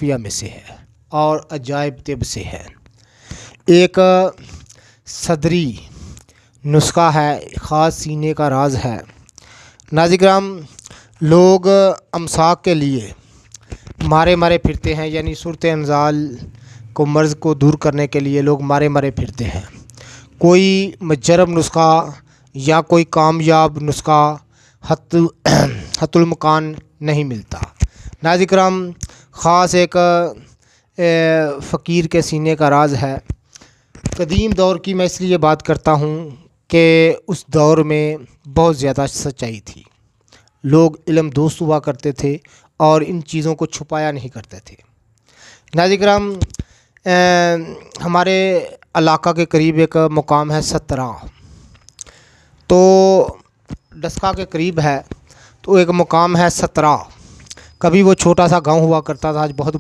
خفیہ میں سے ہے اور عجائب طب سے ہے۔ ایک صدری نسخہ ہے، خاص سینے کا راز ہے۔ ناظرین کرام، لوگ امساک کے لیے مارے پھرتے ہیں، یعنی صورت انزال کو مرض کو دور کرنے کے لیے لوگ مارے پھرتے ہیں۔ کوئی مجرب نسخہ یا کوئی کامیاب نسخہ حت المکان نہیں ملتا۔ ناظرین کرام، خاص ایک فقیر کے سینے کا راز ہے۔ قدیم دور کی میں اس لیے بات کرتا ہوں کہ اس دور میں بہت زیادہ سچائی تھی، لوگ علم دوست ہوا کرتے تھے اور ان چیزوں کو چھپایا نہیں کرتے تھے۔ ناظرین کرام، ہمارے علاقہ کے قریب ایک مقام ہے سترا، تو ڈسکہ کے قریب ہے، تو ایک مقام ہے سترا۔ کبھی وہ چھوٹا سا گاؤں ہوا کرتا تھا، آج بہت